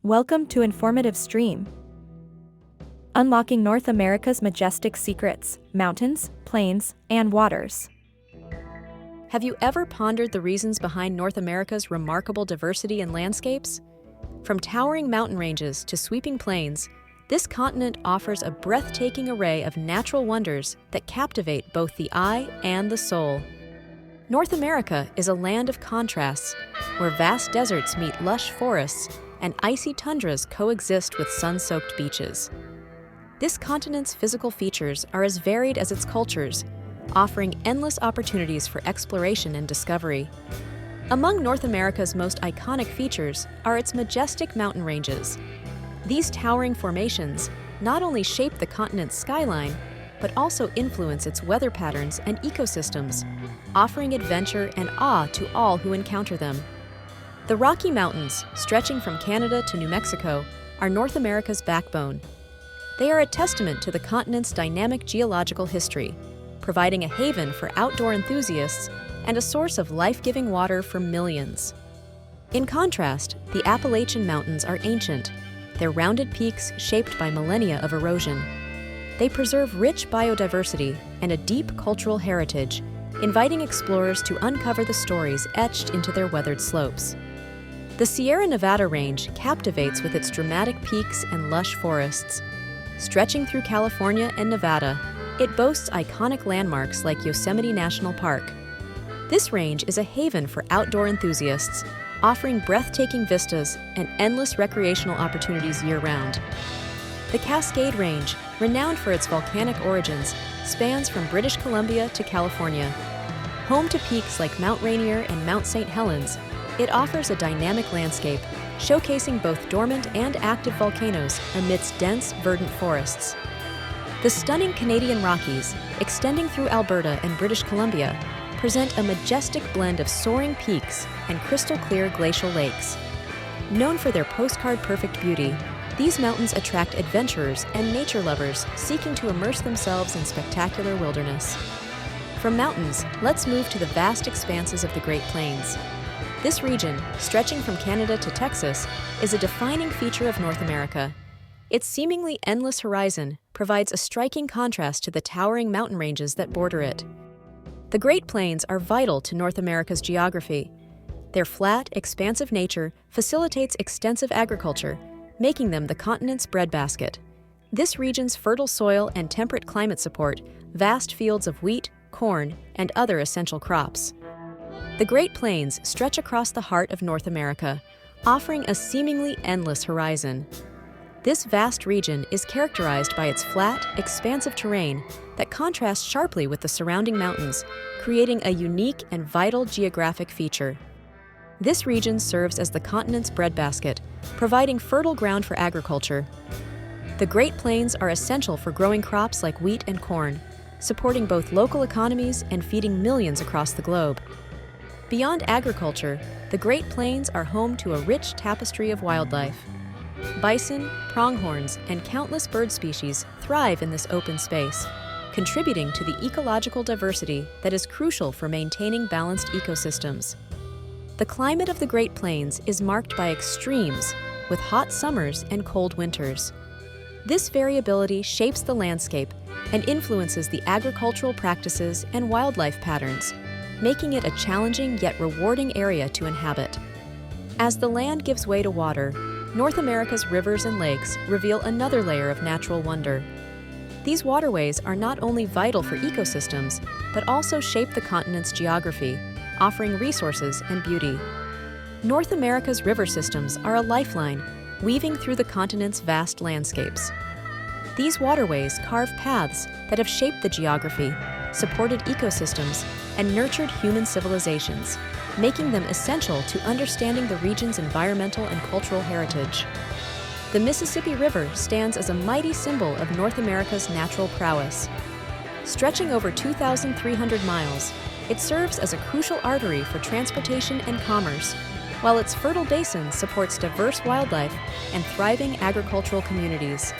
Welcome to Informative Stream. Unlocking North America's majestic secrets, mountains, plains, and waters. Have you ever pondered the reasons behind North America's remarkable diversity in landscapes? From towering mountain ranges to sweeping plains, this continent offers a breathtaking array of natural wonders that captivate both the eye and the soul. North America is a land of contrasts, where vast deserts meet lush forests and icy tundras coexist with sun-soaked beaches. This continent's physical features are as varied as its cultures, offering endless opportunities for exploration and discovery. Among North America's most iconic features are its majestic mountain ranges. These towering formations not only shape the continent's skyline, but also influence its weather patterns and ecosystems, offering adventure and awe to all who encounter them. The Rocky Mountains, stretching from Canada to New Mexico, are North America's backbone. They are a testament to the continent's dynamic geological history, providing a haven for outdoor enthusiasts and a source of life-giving water for millions. In contrast, the Appalachian Mountains are ancient, their rounded peaks shaped by millennia of erosion. They preserve rich biodiversity and a deep cultural heritage, inviting explorers to uncover the stories etched into their weathered slopes. The Sierra Nevada range captivates with its dramatic peaks and lush forests. Stretching through California and Nevada, it boasts iconic landmarks like Yosemite National Park. This range is a haven for outdoor enthusiasts, offering breathtaking vistas and endless recreational opportunities year-round. The Cascade Range, renowned for its volcanic origins, spans from British Columbia to California. Home to peaks like Mount Rainier and Mount St. Helens, it offers a dynamic landscape, showcasing both dormant and active volcanoes amidst dense, verdant forests. The stunning Canadian Rockies, extending through Alberta and British Columbia, present a majestic blend of soaring peaks and crystal-clear glacial lakes. Known for their postcard-perfect beauty, these mountains attract adventurers and nature lovers seeking to immerse themselves in spectacular wilderness. From mountains, let's move to the vast expanses of the Great Plains. This region, stretching from Canada to Texas, is a defining feature of North America. Its seemingly endless horizon provides a striking contrast to the towering mountain ranges that border it. The Great Plains are vital to North America's geography. Their flat, expansive nature facilitates extensive agriculture, making them the continent's breadbasket. This region's fertile soil and temperate climate support vast fields of wheat, corn, and other essential crops. The Great Plains stretch across the heart of North America, offering a seemingly endless horizon. This vast region is characterized by its flat, expansive terrain that contrasts sharply with the surrounding mountains, creating a unique and vital geographic feature. This region serves as the continent's breadbasket, providing fertile ground for agriculture. The Great Plains are essential for growing crops like wheat and corn, supporting both local economies and feeding millions across the globe. Beyond agriculture, the Great Plains are home to a rich tapestry of wildlife. Bison, pronghorns, and countless bird species thrive in this open space, contributing to the ecological diversity that is crucial for maintaining balanced ecosystems. The climate of the Great Plains is marked by extremes, with hot summers and cold winters. This variability shapes the landscape and influences the agricultural practices and wildlife patterns, making it a challenging yet rewarding area to inhabit. As the land gives way to water, North America's rivers and lakes reveal another layer of natural wonder. These waterways are not only vital for ecosystems, but also shape the continent's geography, offering resources and beauty. North America's river systems are a lifeline, weaving through the continent's vast landscapes. These waterways carve paths that have shaped the geography, supported ecosystems, and nurtured human civilizations, making them essential to understanding the region's environmental and cultural heritage. The Mississippi River stands as a mighty symbol of North America's natural prowess. Stretching over 2,300 miles, it serves as a crucial artery for transportation and commerce, while its fertile basin supports diverse wildlife and thriving agricultural communities.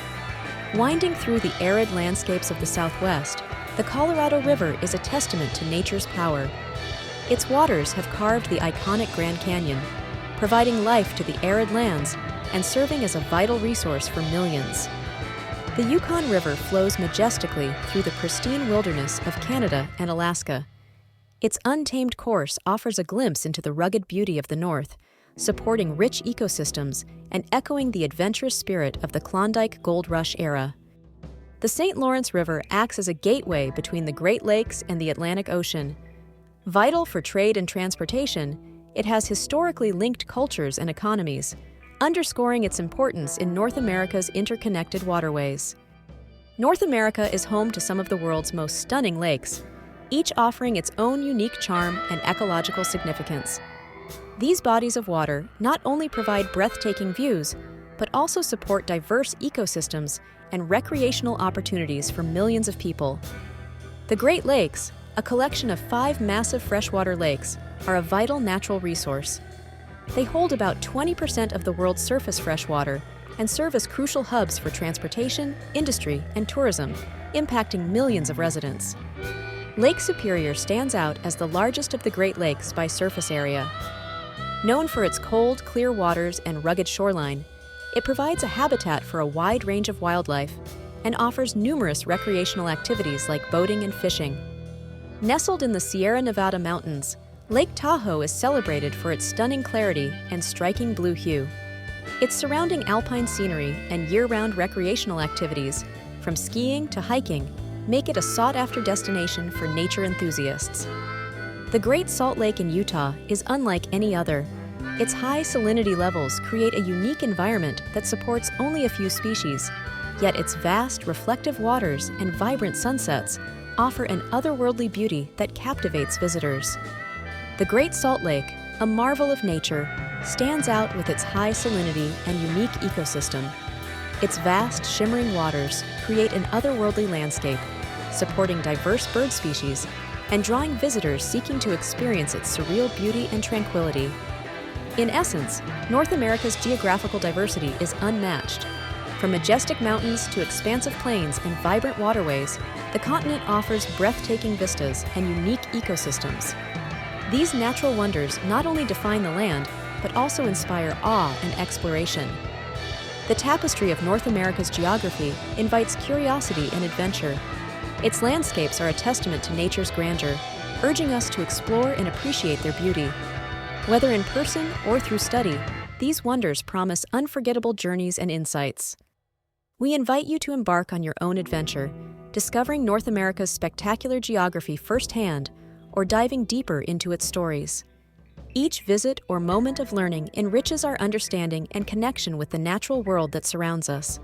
Winding through the arid landscapes of the Southwest, the Colorado River is a testament to nature's power. Its waters have carved the iconic Grand Canyon, providing life to the arid lands and serving as a vital resource for millions. The Yukon River flows majestically through the pristine wilderness of Canada and Alaska. Its untamed course offers a glimpse into the rugged beauty of the North, supporting rich ecosystems and echoing the adventurous spirit of the Klondike Gold Rush era. The St. Lawrence River acts as a gateway between the Great Lakes and the Atlantic Ocean. Vital for trade and transportation, it has historically linked cultures and economies, underscoring its importance in North America's interconnected waterways. North America is home to some of the world's most stunning lakes, each offering its own unique charm and ecological significance. These bodies of water not only provide breathtaking views, but also support diverse ecosystems and recreational opportunities for millions of people. The Great Lakes, a collection of 5 massive freshwater lakes, are a vital natural resource. They hold about 20% of the world's surface freshwater and serve as crucial hubs for transportation, industry, and tourism, impacting millions of residents. Lake Superior stands out as the largest of the Great Lakes by surface area. Known for its cold, clear waters and rugged shoreline, it provides a habitat for a wide range of wildlife and offers numerous recreational activities like boating and fishing. Nestled in the Sierra Nevada mountains, Lake Tahoe is celebrated for its stunning clarity and striking blue hue. Its surrounding alpine scenery and year-round recreational activities, from skiing to hiking, make it a sought-after destination for nature enthusiasts. The Great Salt Lake in Utah is unlike any other. Its high salinity levels create a unique environment that supports only a few species, yet its vast, reflective waters and vibrant sunsets offer an otherworldly beauty that captivates visitors. The Great Salt Lake, a marvel of nature, stands out with its high salinity and unique ecosystem. Its vast, shimmering waters create an otherworldly landscape, supporting diverse bird species and drawing visitors seeking to experience its surreal beauty and tranquility. In essence, North America's geographical diversity is unmatched. From majestic mountains to expansive plains and vibrant waterways, the continent offers breathtaking vistas and unique ecosystems. These natural wonders not only define the land, but also inspire awe and exploration. The tapestry of North America's geography invites curiosity and adventure. Its landscapes are a testament to nature's grandeur, urging us to explore and appreciate their beauty. Whether in person or through study, these wonders promise unforgettable journeys and insights. We invite you to embark on your own adventure, discovering North America's spectacular geography firsthand or diving deeper into its stories. Each visit or moment of learning enriches our understanding and connection with the natural world that surrounds us.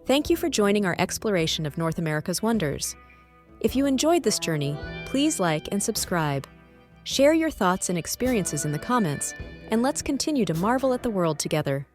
Thank you for joining our exploration of North America's wonders. If you enjoyed this journey, please like and subscribe. Share your thoughts and experiences in the comments, and let's continue to marvel at the world together.